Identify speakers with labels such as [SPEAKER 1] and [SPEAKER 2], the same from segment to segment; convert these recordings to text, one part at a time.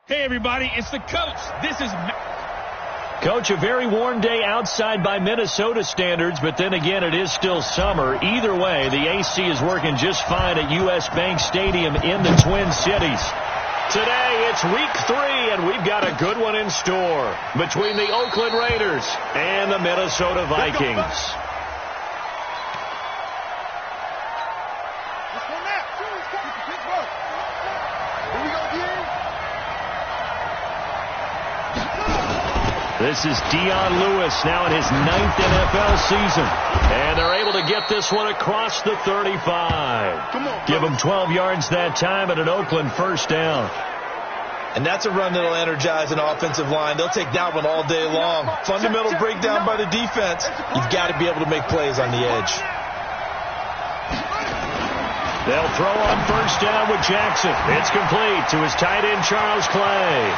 [SPEAKER 1] Hey, everybody, it's the coach. This is...
[SPEAKER 2] Coach, a very warm day outside by Minnesota standards, but then again, it is still summer. Either way, the AC is working just fine at U.S. Bank Stadium in the Twin Cities. Today, it's week 3, and we've got a good one in store between the Oakland Raiders and the Minnesota Vikings. This is Dion Lewis now in his 9th NFL season. And they're able to get this one across the 35. Give him 12 yards that time and an Oakland first down.
[SPEAKER 3] And that's a run that'll energize an offensive line. They'll take that one all day long. Fundamental breakdown by the defense. You've got to be able to make plays on the edge.
[SPEAKER 2] They'll throw on first down with Jackson. It's complete to his tight end, Charles Clay.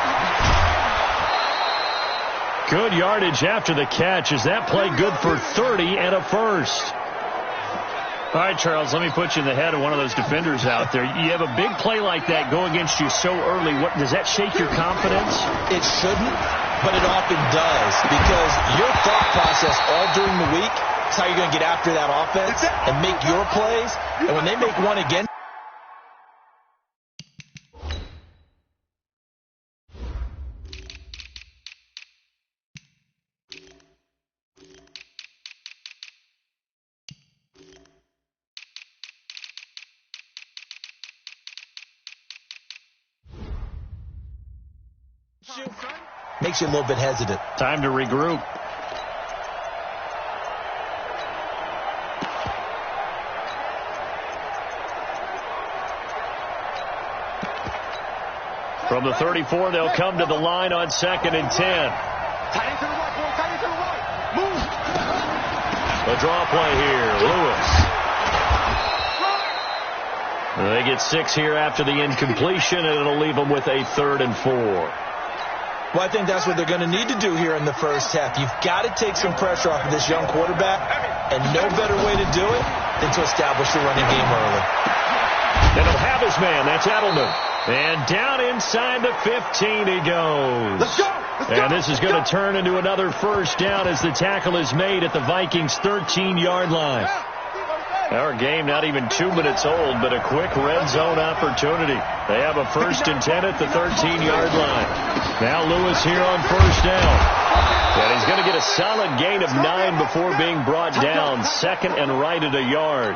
[SPEAKER 2] Good yardage after the catch. Is that play good for 30 and a first?
[SPEAKER 4] All right, Charles, let me put you in the head of one of those defenders out there. You have a big play like that go against you so early. Does that shake your confidence?
[SPEAKER 3] It shouldn't, but it often does, because your thought process all during the week is how you're going to get after that offense and make your plays. And when they make one again, makes you a little bit hesitant.
[SPEAKER 4] Time to regroup.
[SPEAKER 2] From the 34, they'll come to the line on 2nd and 10. A draw play here. Lewis. They get 6 here after the incompletion, and it'll leave them with a 3rd and 4.
[SPEAKER 3] Well, I think that's what they're going to need to do here in the first half. You've got to take some pressure off of this young quarterback, and no better way to do it than to establish the running game early.
[SPEAKER 2] And he'll have his man. That's Edelman. And down inside the 15 he goes.
[SPEAKER 5] Let's go.
[SPEAKER 2] And this is going to turn into another first down as the tackle is made at the Vikings' 13-yard line. Our game not even 2 minutes old, but a quick red zone opportunity. They have a 1st and 10 at the 13-yard line. Now Lewis here on first down. And he's going to get a solid gain of 9 before being brought down. 2nd and right at a yard.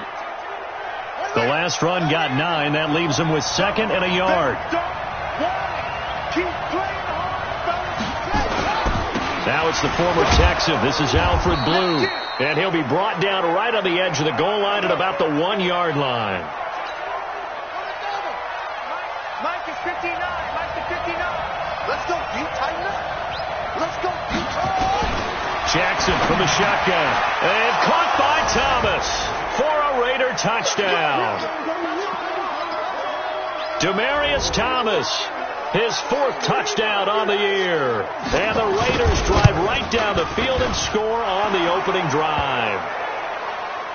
[SPEAKER 2] The last run got 9. That leaves him with 2nd and a yard. Now it's the former Texan. This is Alfred Blue. And he'll be brought down right on the edge of the goal line at about the 1-yard line.
[SPEAKER 5] Mike is 59. Mike is 59. Let's go, deep, tighten up. Let's go, deep.
[SPEAKER 2] Jackson from the shotgun. And caught by Thomas for a Raider touchdown. Demaryius Thomas, his 4th touchdown on the year. And the Raiders drive right down the field and score on the opening drive.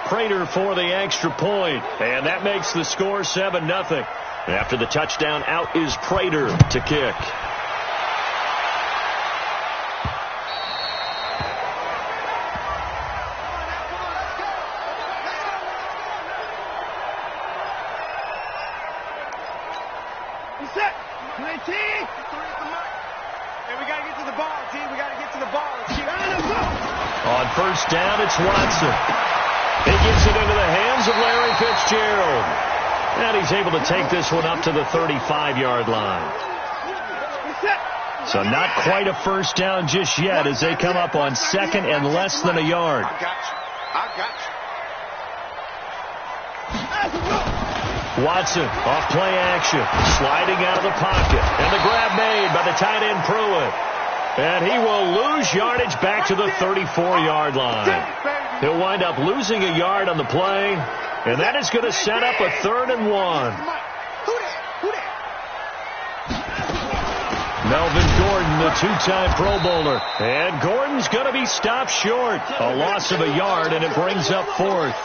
[SPEAKER 2] Prater for the extra point, and that makes the score 7-0. After the touchdown, out is Prater to kick. On first down, it's Watson. He gets it into the hands of Larry Fitzgerald. And he's able to take this one up to the 35-yard line. So not quite a first down just yet as they come up on 2nd and less than a yard. Watson off play action, sliding out of the pocket. And the grab made by the tight end Pruitt. And he will lose yardage back to the 34-yard line. He'll wind up losing a yard on the play, and that is going to set up a 3rd and 1. Melvin Gordon, the two-time Pro Bowler. And Gordon's going to be stopped short. A loss of a yard, and it brings up fourth.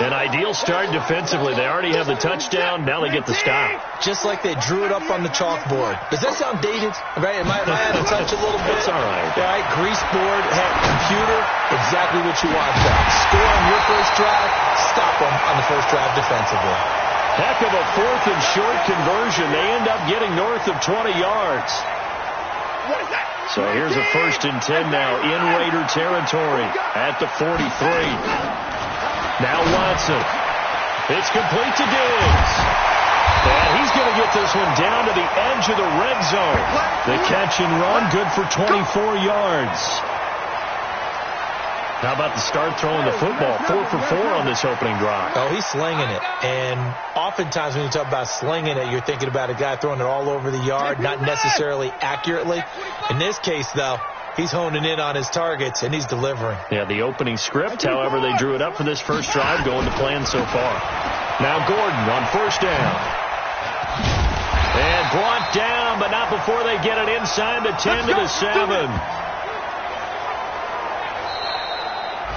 [SPEAKER 2] An ideal start defensively. They already have the touchdown. Now they get the stop.
[SPEAKER 3] Just like they drew it up on the chalkboard. Does that sound dated? Right? Am I out of touch a little bit?
[SPEAKER 2] It's all right.
[SPEAKER 3] All right, grease board, computer, exactly what you want there. Score on your first drive, stop them on the first drive defensively.
[SPEAKER 2] Heck of a fourth and short conversion. They end up getting north of 20 yards. So here's a 1st and 10 now in Raider territory at the 43. Now Watson. It's complete to Diggs. And he's going to get this one down to the edge of the red zone. The catch and run, good for 24 yards. How about the start throwing the football? 4 for 4 on this opening drive.
[SPEAKER 3] Oh, he's slinging it. And oftentimes when you talk about slinging it, you're thinking about a guy throwing it all over the yard, not necessarily accurately. In this case, though, he's honing in on his targets, and he's delivering.
[SPEAKER 2] Yeah, the opening script, however, they drew it up for this first drive, going to plan so far. Now Gordon on first down. And brought down, but not before they get it inside the 10 to the 7.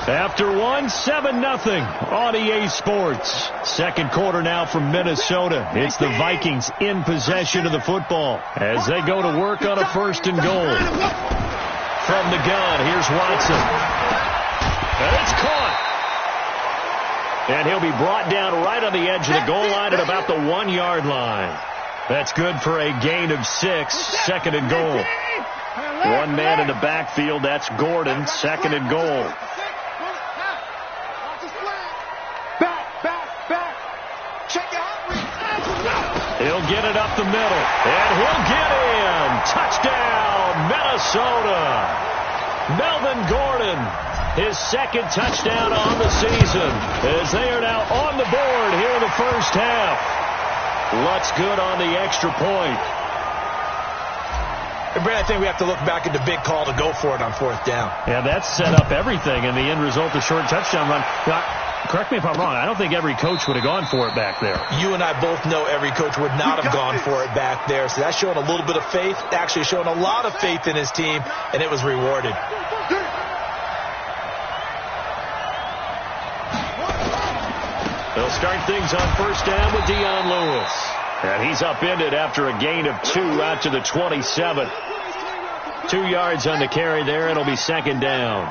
[SPEAKER 2] After 7-0 on EA Sports. Second quarter now from Minnesota. It's the Vikings in possession of the football as they go to work on a 1st and goal. From the gun, here's Watson. And it's caught. And he'll be brought down right on the edge of the goal line at about the 1-yard line. That's good for a gain of 6, 2nd and goal. One man in the backfield, that's Gordon, 2nd and goal. He'll get it up the middle, and he'll get in. Touchdown, Minnesota. Melvin Gordon, his 2nd touchdown on the season, as they are now on the board here in the first half. Lutz good on the extra point.
[SPEAKER 3] Brad, I think we have to look back at the big call to go for it on 4th down.
[SPEAKER 2] Yeah, that set up everything, and the end result, the short touchdown run. Correct me if I'm wrong. I don't think every coach would have gone for it back there.
[SPEAKER 3] You and I both know every coach would not have gone for it back there. So that's showing a little bit of faith, actually showing a lot of faith in his team, and it was rewarded.
[SPEAKER 2] They'll start things on first down with Dion Lewis. And he's upended after a gain of 2 out to the 27. 2 yards on the carry there, and it'll be 2nd down.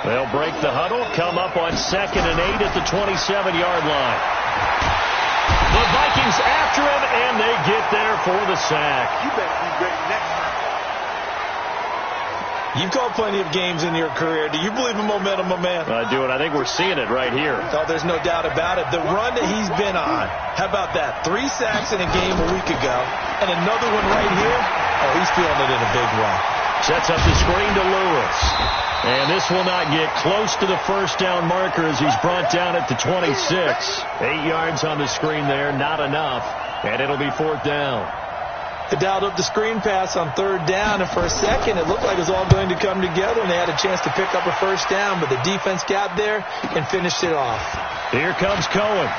[SPEAKER 2] They'll break the huddle, come up on 2nd and 8 at the 27-yard line. The Vikings after him, and they get there for the sack.
[SPEAKER 5] You better be ready next time.
[SPEAKER 3] You've called plenty of games in your career. Do you believe in momentum, my man?
[SPEAKER 2] I do, and I think we're seeing it right here.
[SPEAKER 3] Oh, there's no doubt about it. The run that he's been on, how about that? 3 sacks in a game a week ago, and another one right here. Oh, he's feeling it in a big way.
[SPEAKER 2] Sets up the screen to Lewis. And this will not get close to the first down marker as he's brought down at the 26. 8 yards on the screen there, not enough. And it'll be 4th down.
[SPEAKER 3] They dialed up the screen pass on 3rd down, and for a second it looked like it was all going to come together, and they had a chance to pick up a first down, but the defense got there and finished it off.
[SPEAKER 2] Here comes Cohen.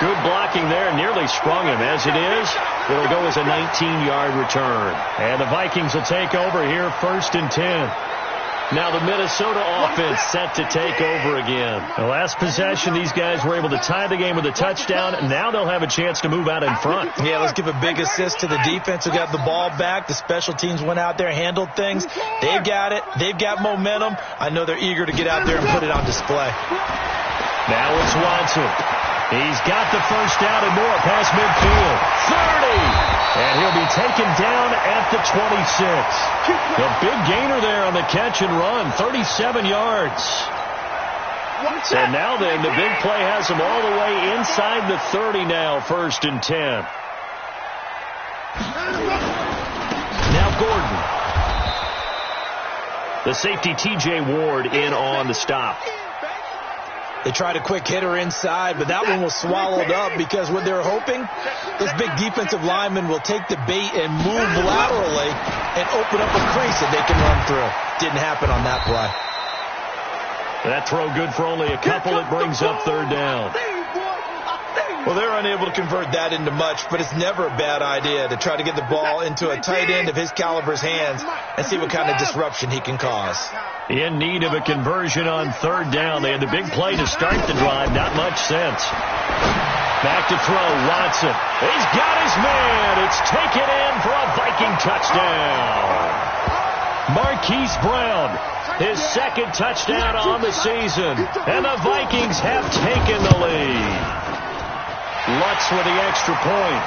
[SPEAKER 2] Good blocking there, nearly sprung him. As it is, it'll go as a 19-yard return. And the Vikings will take over here 1st and 10. Now the Minnesota offense set to take over again. The last possession, these guys were able to tie the game with a touchdown, and now they'll have a chance to move out in front.
[SPEAKER 3] Yeah, let's give a big assist to the defense who got the ball back. The special teams went out there, handled things. They've got it. They've got momentum. I know they're eager to get out there and put it on display.
[SPEAKER 2] Now it's Watson. He's got the first down and more past midfield. 30! And he'll be taken down at the 26. The big gainer there on the catch and run, 37 yards. And now then, the big play has him all the way inside the 30 now, 1st and 10. Now Gordon. The safety T.J. Ward in on the stop.
[SPEAKER 3] They tried a quick hitter inside, but that one was swallowed up because what they're hoping, this big defensive lineman will take the bait and move laterally and open up a crease that they can run through. Didn't happen on that play. That
[SPEAKER 2] throw good for only a couple. It brings up 3rd down.
[SPEAKER 3] Well, they're unable to convert that into much, but it's never a bad idea to try to get the ball into a tight end of his caliber's hands and see what kind of disruption he can cause.
[SPEAKER 2] In need of a conversion on third down. They had the big play to start the drive. Not much sense. Back to throw. Watson. He's got his man. It's taken in for a Viking touchdown. Marquise Brown, his second touchdown on the season. And the Vikings have taken the lead. Lutz with the extra point.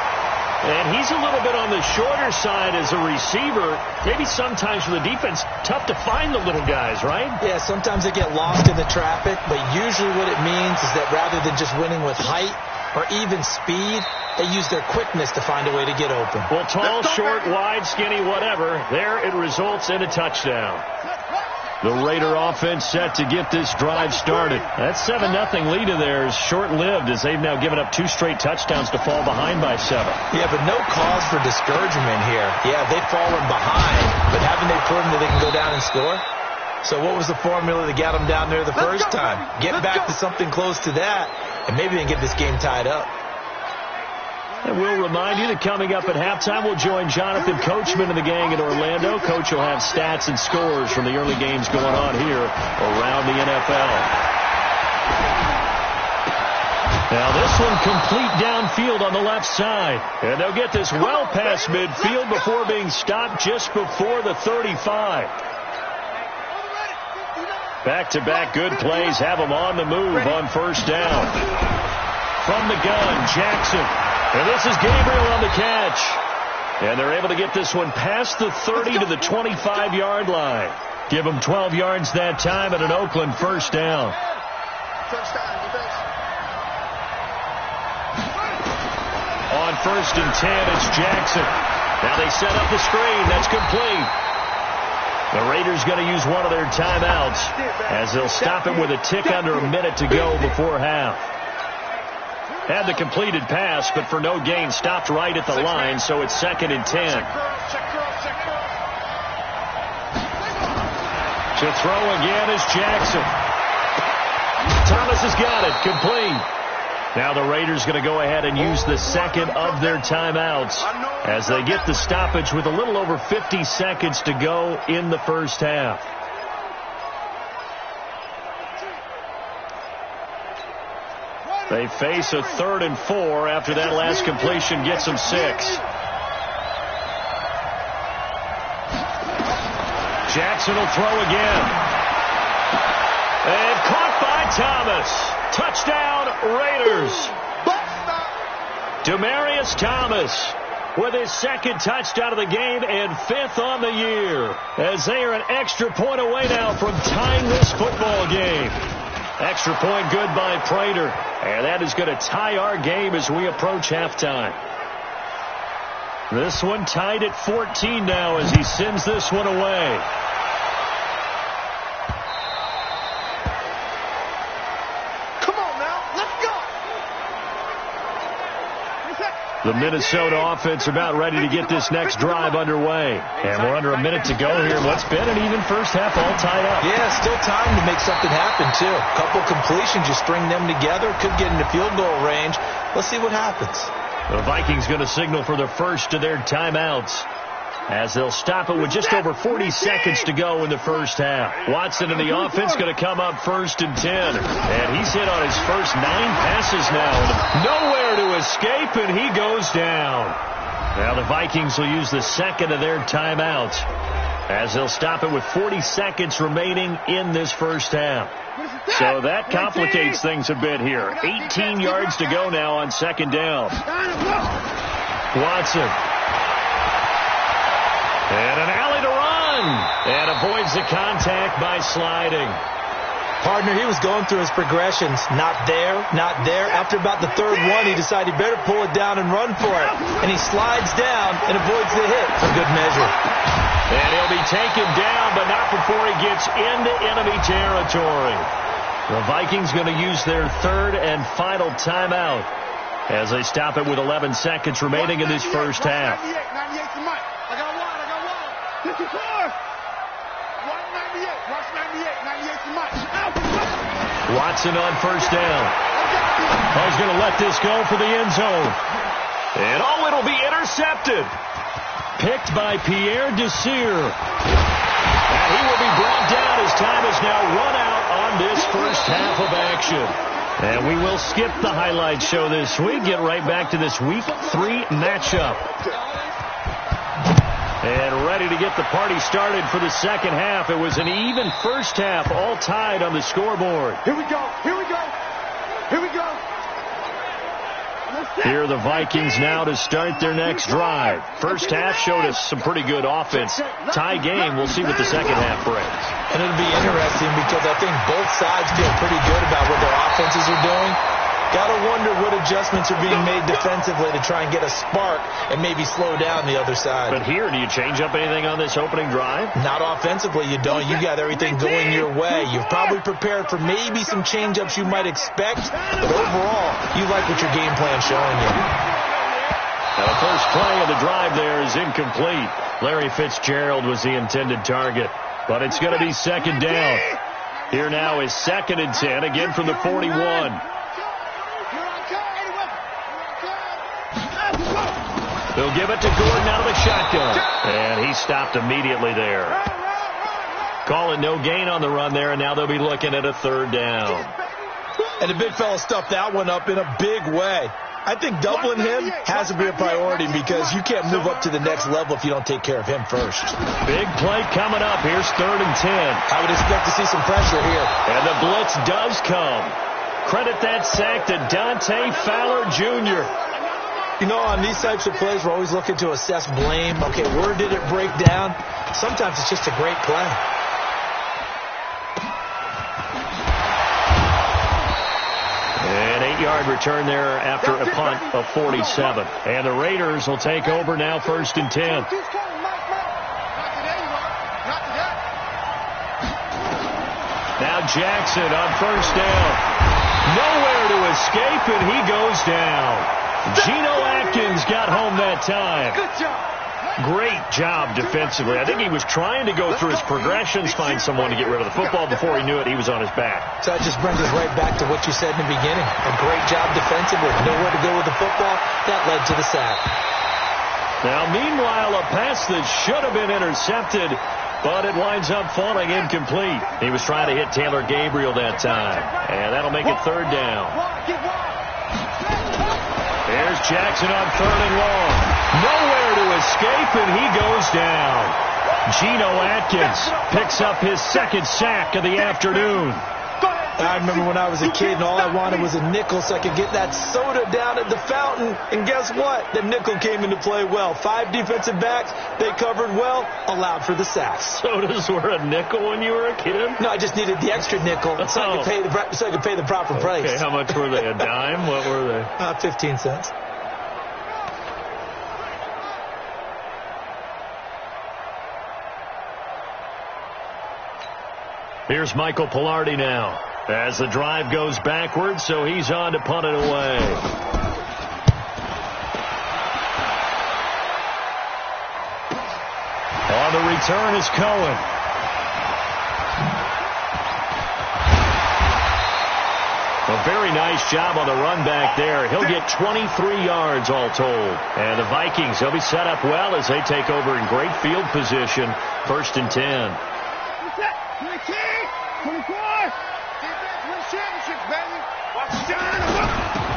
[SPEAKER 2] And he's a little bit on the shorter side as a receiver. Maybe sometimes for the defense, tough to find the little guys, right?
[SPEAKER 3] Yeah, sometimes they get lost in the traffic, but usually what it means is that rather than just winning with height or even speed, they use their quickness to find a way to get open.
[SPEAKER 2] Well, tall, short, wide, skinny, whatever, there it results in a touchdown. The Raider offense set to get this drive started. That 7-0 lead of theirs short-lived as they've now given up 2 straight touchdowns to fall behind by 7.
[SPEAKER 3] Yeah, but no cause for discouragement here. Yeah, they've fallen behind, but haven't they proven that they can go down and score? So what was the formula that got them down there the first time? Get back to something close to that, and maybe they can get this game tied up.
[SPEAKER 2] And we'll remind you that coming up at halftime, we'll join Jonathan Coachman and the gang in Orlando. Coach will have stats and scores from the early games going on here around the NFL. Now this one complete downfield on the left side. And they'll get this well past midfield before being stopped just before the 35. Back-to-back good plays have them on the move on first down. From the gun, Jackson. And this is Gabriel on the catch. And they're able to get this one past the 30 to the 25-yard line. Give them 12 yards that time at an Oakland first down. On first and 10, it's Jackson. Now they set up the screen. That's complete. The Raiders going to use one of their timeouts as they'll stop it with a tick under a minute to go before half. Had the completed pass, but for no gain, stopped right at the line, so it's 2nd and 10. To throw again is Jackson. Thomas has got it, complete. Now the Raiders going to go ahead and use the second of their timeouts as they get the stoppage with a little over 50 seconds to go in the first half. They face a 3rd and 4 after that last completion gets them 6. Jackson will throw again. And caught by Thomas. Touchdown, Raiders. Demaryius Thomas with his 2nd touchdown of the game and 5th on the year as they are an extra point away now from tying this football game. Extra point good by Prater. And that is going to tie our game as we approach halftime. This one tied at 14 now as he sends this one away.
[SPEAKER 5] Come on now, let's go.
[SPEAKER 2] The Minnesota offense about ready to get this next drive underway. And we're under a minute to go here. What's been an even first half all tied up.
[SPEAKER 3] Yeah, still time to make something happen, too. A couple completions, you string them together, could get into field goal range. Let's see what happens.
[SPEAKER 2] The Vikings going to signal for the first of their timeouts as they'll stop it with just over 40 seconds to go in the first half. Watson and the offense going to come up 1st and 10. And he's hit on his first 9 passes now. Nowhere to escape, and he goes down. Now the Vikings will use the second of their timeouts as they'll stop it with 40 seconds remaining in this first half. So that complicates things a bit here. 18 yards to go now on 2nd down. Watson. And an alley to run. And avoids the contact by sliding.
[SPEAKER 3] Partner, he was going through his progressions. Not there, not there. After about the 3rd one, he decided he better pull it down and run for it. And he slides down and avoids the hit for good measure.
[SPEAKER 2] And he'll be taken down, but not before he gets into enemy territory. The Vikings going to use their 3rd and final timeout as they stop it with 11 seconds remaining in this first half.
[SPEAKER 5] 98 to Mike. I got one. 54. 198. Watch 98. 98 too much.
[SPEAKER 2] Watson on first down. He's going to let this go for the end zone. And it'll be intercepted. Picked by Pierre Desir. And he will be brought down as time is now run out on this first half of action. And we will skip the highlight show this week. Get right back to this Week 3 matchup. And ready to get the party started for the second half. It was an even first half, all tied on the scoreboard.
[SPEAKER 5] Here we go. Here we go. Here we go.
[SPEAKER 2] Here are the Vikings now to start their next drive. First half showed us some pretty good offense. Tie game. We'll see what the second half brings.
[SPEAKER 3] And it'll be interesting because I think both sides feel pretty good about what their offenses are doing. Got to wonder what adjustments are being made defensively to try and get a spark and maybe slow down the other side.
[SPEAKER 2] But here, do you change up anything on this opening drive?
[SPEAKER 3] Not offensively, you don't. You got everything going your way. You've probably prepared for maybe some change-ups you might expect, but overall, you like what your game plan's showing you.
[SPEAKER 2] Now, the first play of the drive there is incomplete. Larry Fitzgerald was the intended target, but it's going to be second down. Here now is 2nd and 10, again from the 41. They'll give it to Gordon out of the shotgun. And he stopped immediately there. Call it no gain on the run there, and now they'll be looking at a 3rd down.
[SPEAKER 3] And the big fella stuffed that one up in a big way. I think doubling him has to be a priority because you can't move up to the next level if you don't take care of him first.
[SPEAKER 2] Big play coming up. Here's 3rd and 10.
[SPEAKER 3] I would expect to see some pressure here.
[SPEAKER 2] And the blitz does come. Credit that sack to Dante Fowler Jr.
[SPEAKER 3] You know, on these types of plays, we're always looking to assess blame. Okay, where did it break down? Sometimes it's just a great play.
[SPEAKER 2] An 8-yard return there after a punt of 47. And the Raiders will take over now 1st and 10. Now Jackson on 1st down. Nowhere to escape, and he goes down. Geno Atkins got home that time.
[SPEAKER 5] Good job.
[SPEAKER 2] Great job defensively. I think he was trying to go through his progressions, find someone to get rid of the football. Before he knew it, he was on his back.
[SPEAKER 3] So that just brings us right back to what you said in the beginning. A great job defensively. Nowhere to go with the football. That led to the sack.
[SPEAKER 2] Now, meanwhile, a pass that should have been intercepted, but it winds up falling incomplete. He was trying to hit Taylor Gabriel that time, and that'll make it 3rd down. There's Jackson on 3rd and long. Nowhere to escape, and he goes down. Geno Atkins picks up his 2nd sack of the afternoon.
[SPEAKER 3] I remember when I was a kid and all I wanted was a nickel so I could get that soda down at the fountain. And guess what? The nickel came into play well. 5 defensive backs, they covered well, allowed for the sacks.
[SPEAKER 2] Sodas were a nickel when you were a kid?
[SPEAKER 3] No, I just needed the extra nickel so I could pay the proper price.
[SPEAKER 2] Okay, how much were they? A dime? What were they?
[SPEAKER 3] 15 cents.
[SPEAKER 2] Here's Michael Pilardi now as the drive goes backwards, so he's on to punt it away. On the return is Cohen. A very nice job on the run back there. He'll get 23 yards all told. And the Vikings, they'll be set up well as they take over in great field position. 1st and 10.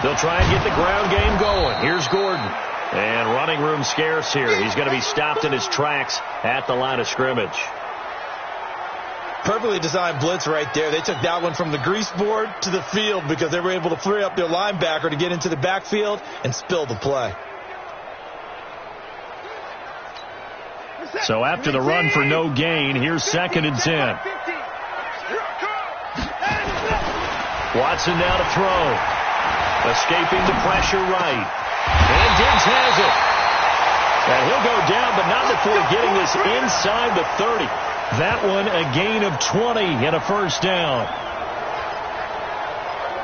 [SPEAKER 2] They'll try and get the ground game going. Here's Gordon. And running room scarce here. He's going to be stopped in his tracks at the line of scrimmage.
[SPEAKER 3] Perfectly designed blitz right there. They took that one from the grease board to the field because they were able to free up their linebacker to get into the backfield and spill the play.
[SPEAKER 2] So after the run for no gain, here's 2nd and 10. Watson now to throw. Escaping the pressure right. And Diggs has it. And he'll go down, but not before getting this inside the 30. That one a gain of 20 and a 1st down.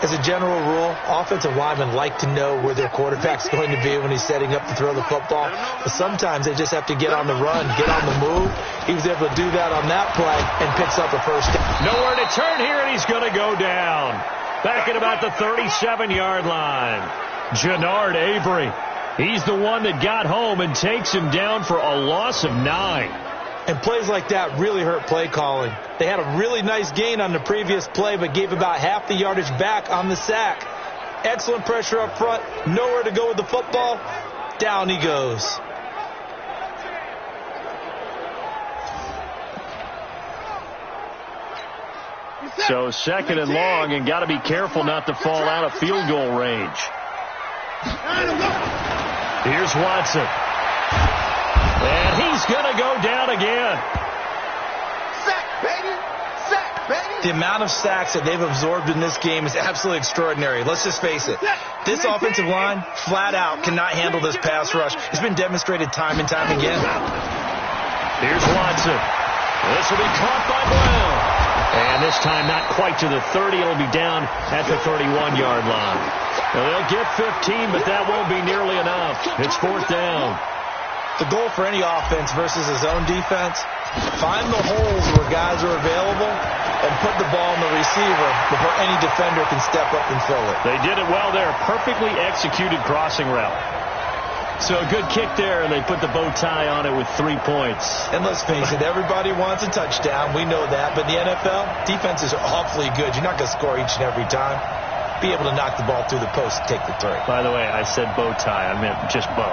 [SPEAKER 3] As a general rule, offensive linemen like to know where their quarterback's going to be when he's setting up to throw the football. But sometimes they just have to get on the run, get on the move. He was able to do that on that play and picks up a first down.
[SPEAKER 2] Nowhere to turn here, and he's going to go down. Back at about the 37-yard line. Jannard Avery. He's the one that got home and takes him down for a loss of 9.
[SPEAKER 3] And plays like that really hurt play calling. They had a really nice gain on the previous play, but gave about half the yardage back on the sack. Excellent pressure up front. Nowhere to go with the football. Down he goes.
[SPEAKER 2] So second and long, and got to be careful not to fall out of field goal range. Here's Watson. And he's going to go down again.
[SPEAKER 5] Sack, baby! Sack, baby!
[SPEAKER 3] The amount of sacks that they've absorbed in this game is absolutely extraordinary. Let's just face it. This offensive line, flat out, cannot handle this pass rush. It's been demonstrated time and time again.
[SPEAKER 2] Here's Watson. This will be caught by Brown. And this time not quite to the 30. It'll be down at the 31-yard line. Now they'll get 15, but that won't be nearly enough. It's fourth down.
[SPEAKER 3] The goal for any offense versus his own defense, find the holes where guys are available and put the ball in the receiver before any defender can step up and fill it.
[SPEAKER 2] They did it well there. Perfectly executed crossing route. So a good kick there, and they put the bow tie on it with 3 points.
[SPEAKER 3] And let's face it, everybody wants a touchdown. We know that. But in the NFL, defenses are awfully good. You're not going to score each and every time. Be able to knock the ball through the post and take the 3.
[SPEAKER 2] By the way, I said bow tie. I meant just bow.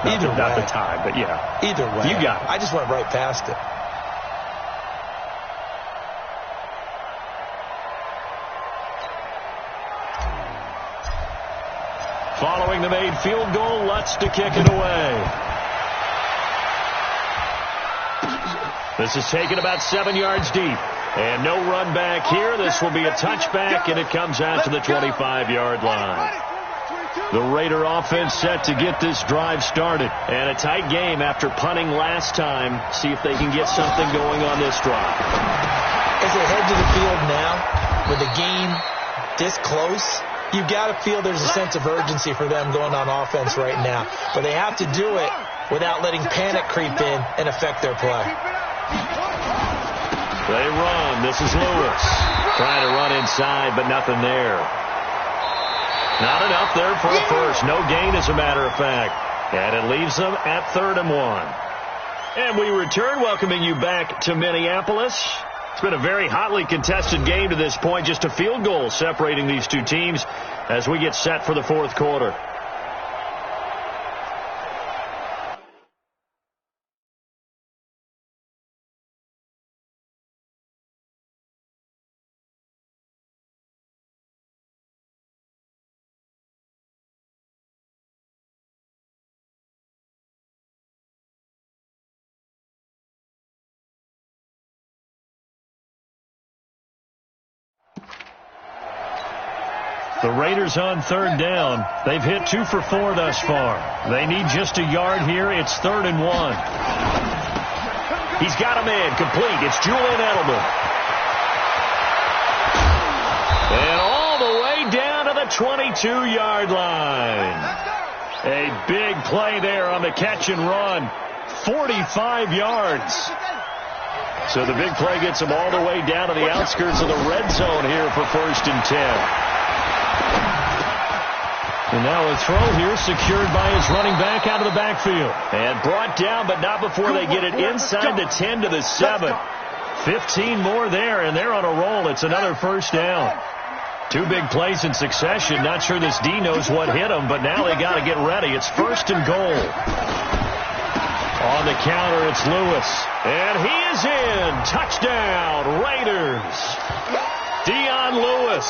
[SPEAKER 2] Not the tie, but yeah.
[SPEAKER 3] Either way.
[SPEAKER 2] You got it.
[SPEAKER 3] I just went right past it.
[SPEAKER 2] Following the made field goal, Lutz to kick it away. This is taken about 7 yards deep. And no run back here. This will be a touchback, and it comes out to the 25-yard line. The Raider offense set to get this drive started. And a tight game after punting last time. See if they can get something going on this drive.
[SPEAKER 3] As they head to the field now, with the game this close, you've got to feel there's a sense of urgency for them going on offense right now. But they have to do it without letting panic creep in and affect their play.
[SPEAKER 2] They run. This is Lewis. Trying to run inside, but nothing there. Not enough there for a first. No gain, as a matter of fact. And it leaves them at 3rd and 1. And we return, welcoming you back to Minneapolis. It's been a very hotly contested game to this point. Just a field goal separating these two teams as we get set for the fourth quarter. The Raiders on 3rd down. They've hit 2 for 4 thus far. They need just a yard here. It's 3rd and 1. He's got a man complete. It's Julian Edelman. And all the way down to the 22-yard line. A big play there on the catch and run. 45 yards. So the big play gets him all the way down to the outskirts of the red zone here for 1st and 10. And now a throw here secured by his running back out of the backfield. And brought down, but not before they get it inside the 10 to the 7. 15 more there, and they're on a roll. It's another first down. 2 big plays in succession. Not sure this D knows what hit him, but now they got to get ready. It's 1st and goal. On the counter, it's Lewis. And he is in. Touchdown, Raiders. Dion Lewis.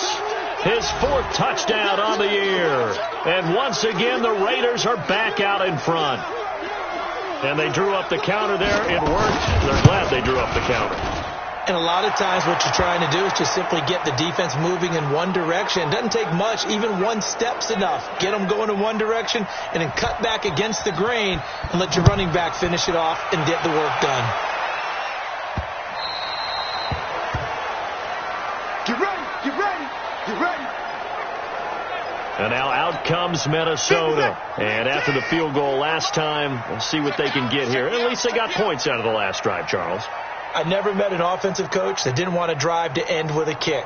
[SPEAKER 2] His 4th touchdown on the year. And once again, the Raiders are back out in front. And they drew up the counter there. It worked. They're glad they drew up the counter.
[SPEAKER 3] And a lot of times what you're trying to do is just simply get the defense moving in one direction. It doesn't take much. Even 1 step's enough. Get them going in one direction and then cut back against the grain and let your running back finish it off and get the work done.
[SPEAKER 5] Get ready. Get ready. Get ready.
[SPEAKER 2] And now out comes Minnesota. And after the field goal last time, we'll see what they can get here. At least they got points out of the last drive, Charles.
[SPEAKER 3] I never met an offensive coach that didn't want to drive to end with a kick.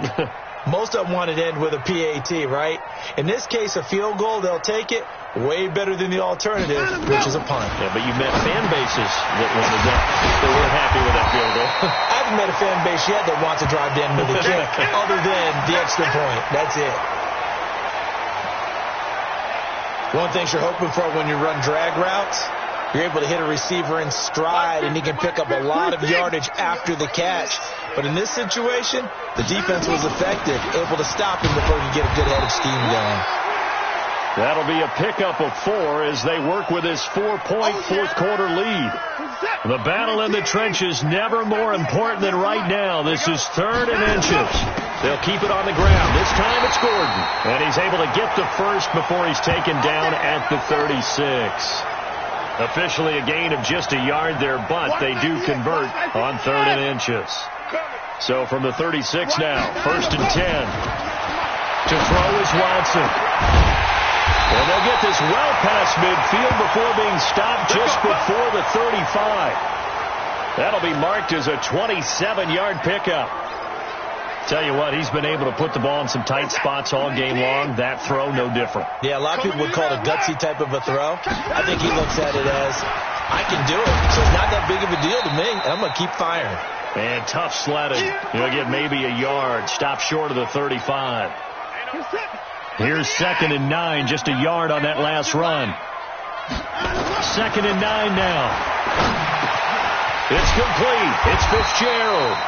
[SPEAKER 3] Most of them wanted to end with a PAT, right? In this case, a field goal, they'll take it. Way better than the alternative, which is a punt.
[SPEAKER 2] Yeah, but you met fan bases that wanted that. They weren't happy with that field goal.
[SPEAKER 3] I haven't met a fan base yet that wants to drive to end with a kick, other than the extra point. That's it. One thing you're hoping for when you run drag routes, you're able to hit a receiver in stride, and he can pick up a lot of yardage after the catch. But in this situation, the defense was effective, able to stop him before he could get a good head of steam going.
[SPEAKER 2] That'll be a pickup of 4 as they work with his 4-point fourth-quarter lead. The battle in the trenches never more important than right now. This is 3rd and inches. They'll keep it on the ground. This time it's Gordon. And he's able to get the first before he's taken down at the 36. Officially a gain of just a yard there, but they do convert on 3rd and inches. So from the 36 now, 1st and 10. To throw is Watson. And they'll get this well past midfield before being stopped just before the 35. That'll be marked as a 27-yard pickup. Tell you what, he's been able to put the ball in some tight spots all game long. That throw, no different.
[SPEAKER 3] Yeah, a lot of people would call it a gutsy type of a throw. I think he looks at it as, I can do it, so it's not that big of a deal to me, and I'm going to keep firing.
[SPEAKER 2] And tough sledding. He'll get maybe a yard. Stop short of the 35. Here's 2nd and 9, just a yard on that last run. 2nd and 9 now. It's complete. It's Fitzgerald.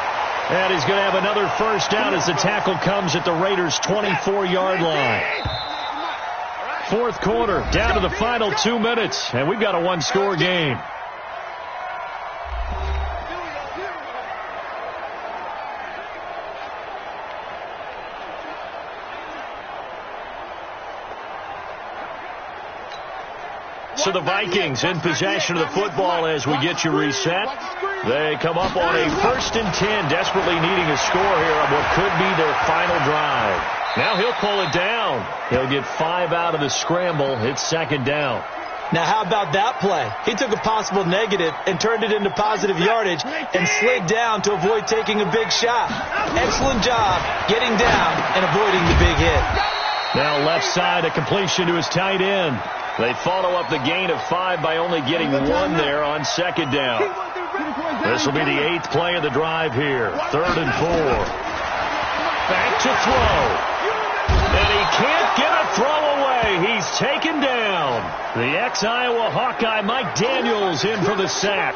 [SPEAKER 2] And he's going to have another first down as the tackle comes at the Raiders' 24-yard line. 4th quarter, down to the final 2 minutes, and we've got a one-score game. So the Vikings in possession of the football as we get you reset. They come up on a 1st and 10, desperately needing a score here on what could be their final drive. Now he'll pull it down. He'll get 5 out of the scramble. It's 2nd down.
[SPEAKER 3] Now how about that play? He took a possible negative and turned it into positive yardage and slid down to avoid taking a big shot. Excellent job getting down and avoiding the big hit.
[SPEAKER 2] Now left side, a completion to his tight end. They follow up the gain of 5 by only getting 1 there on 2nd down. This will be the 8th play of the drive here. 3rd and 4. Back to throw. And he can't get a throw away. He's taken down. The ex-Iowa Hawkeye Mike Daniels in for the sack.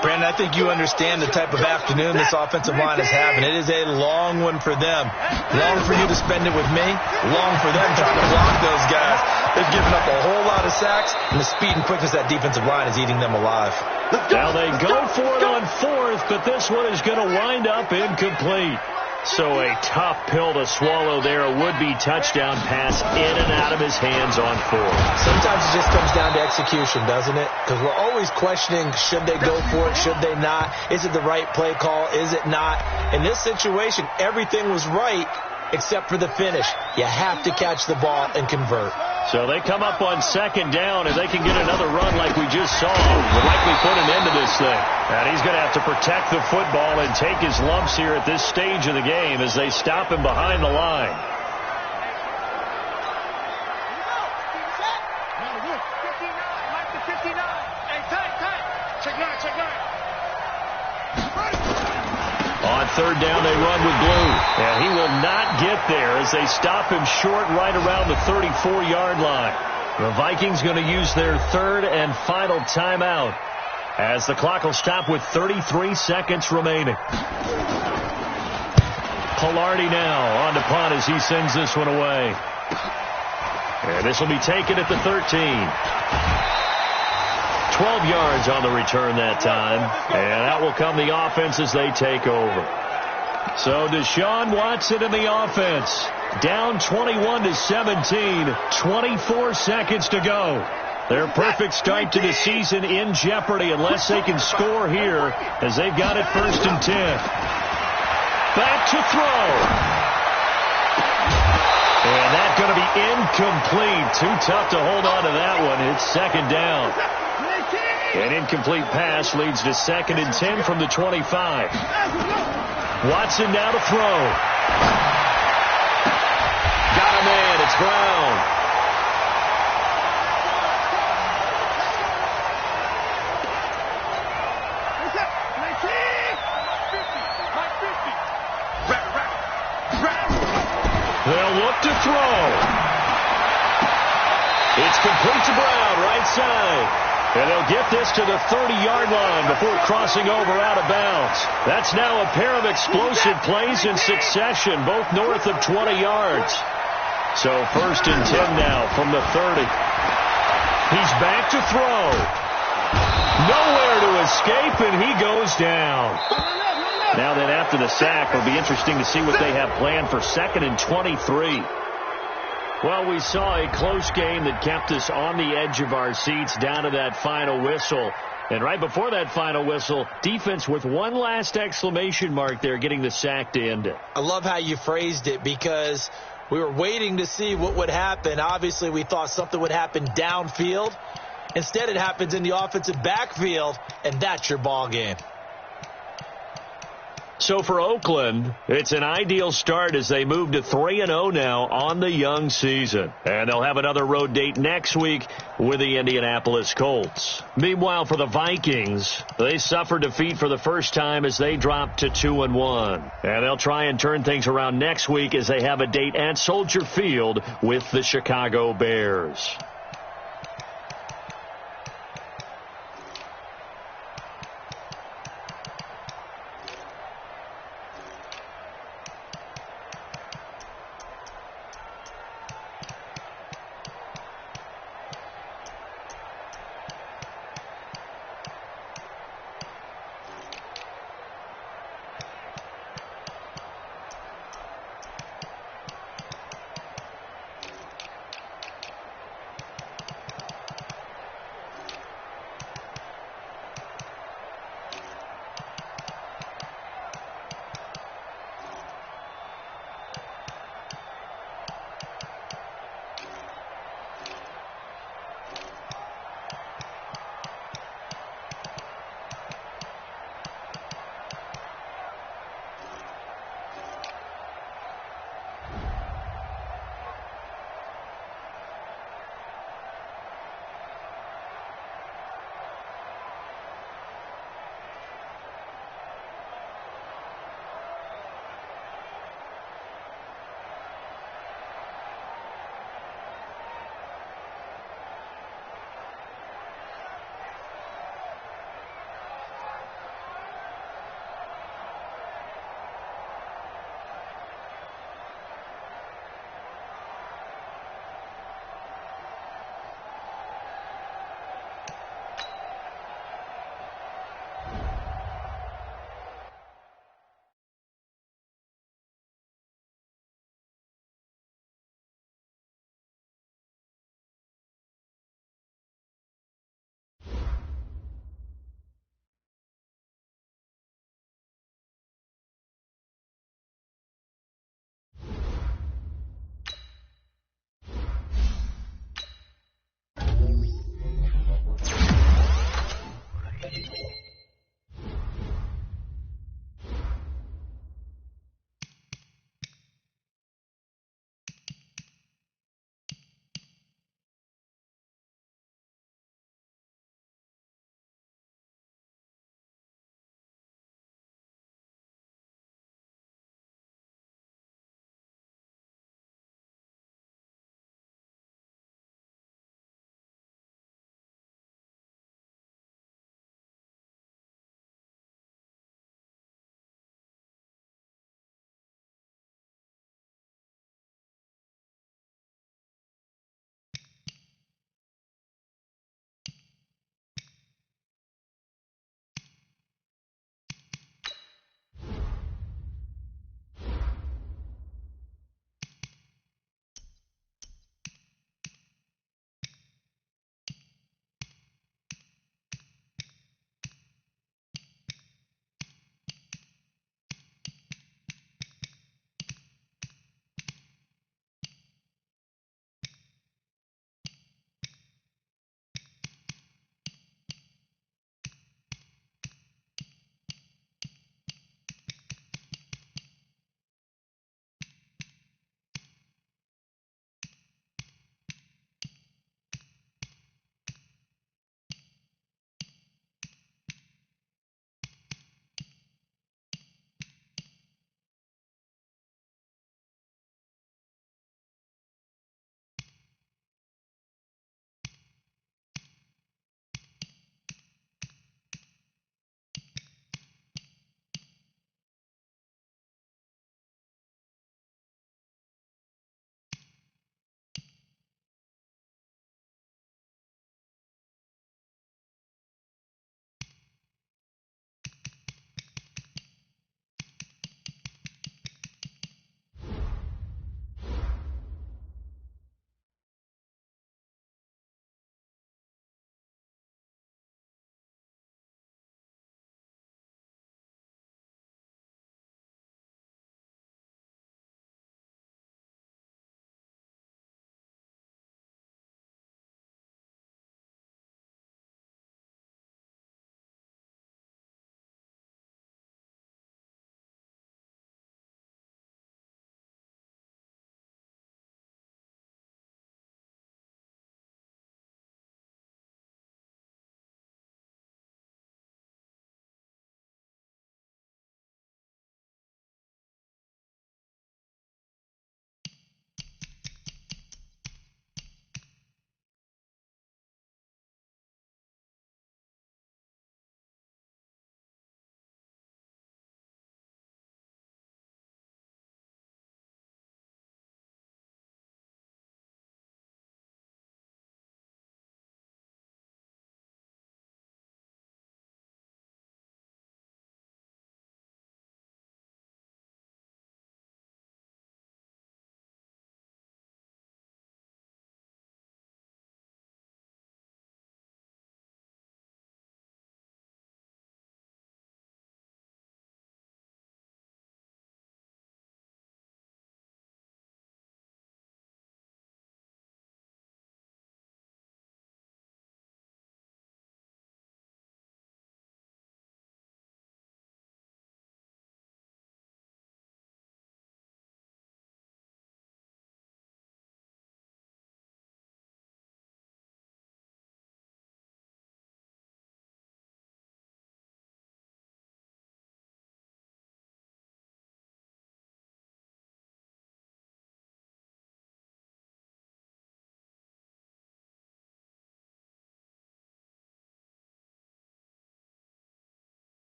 [SPEAKER 3] Brandon, I think you understand the type of afternoon this offensive line is having. It is a long one for them. Long for you to spend it with me. Long for them trying to block those guys. They've given up a whole lot of sacks, and the speed and quickness of that defensive line is eating them alive.
[SPEAKER 2] Now they go for it on 4th, but this one is going to wind up incomplete. So a tough pill to swallow there. A would-be touchdown pass in and out of his hands on 4th.
[SPEAKER 3] Sometimes it just comes down to execution, doesn't it? Because we're always questioning, should they go for it, should they not? Is it the right play call, is it not? In this situation, everything was right except for the finish. You have to catch the ball and convert.
[SPEAKER 2] So they come up on 2nd down, and they can get another run like we just saw. Would likely put an end to this thing. And he's going to have to protect the football and take his lumps here at this stage of the game as they stop him behind the line. On 3rd down, they run with Blue. And he will not get there as they stop him short right around the 34-yard line. The Vikings going to use their 3rd and final timeout as the clock will stop with 33 seconds remaining. Pilardi now on to punt as he sends this one away. And this will be taken at the 13. 12 yards on the return that time. And out will come the offense as they take over. So Deshaun Watson in the offense. Down 21-17. 24 seconds to go. Their perfect start to the season in jeopardy unless they can score here as they've got it 1st and 10. Back to throw. And that going to be incomplete. Too tough to hold on to that one. It's second down. An incomplete pass leads to 2nd and 10 from the 25. Watson now to throw. Got a man. It's Brown. They'll look to throw. It's complete to Brown, right side. And they'll get this to the 30-yard line before crossing over out of bounds. That's now a pair of explosive plays in succession, both north of 20 yards. So 1st and 10 now from the 30. He's back to throw. Nowhere to escape, and he goes down. Now then, after the sack, it'll be interesting to see what they have planned for 2nd and 23. Well, we saw a close game that kept us on the edge of our seats down to that final whistle. And right before that final whistle, defense with one last exclamation mark there, getting the sack to end it.
[SPEAKER 3] I love how you phrased it, because we were waiting to see what would happen. Obviously, we thought something would happen downfield. Instead, it happens in the offensive backfield, and that's your ball game.
[SPEAKER 2] So for Oakland, it's an ideal start as they move to 3-0 now on the young season. And they'll have another road date next week with the Indianapolis Colts. Meanwhile, for the Vikings, they suffered defeat for the first time as they dropped to 2-1. And they'll try and turn things around next week as they have a date at Soldier Field with the Chicago Bears.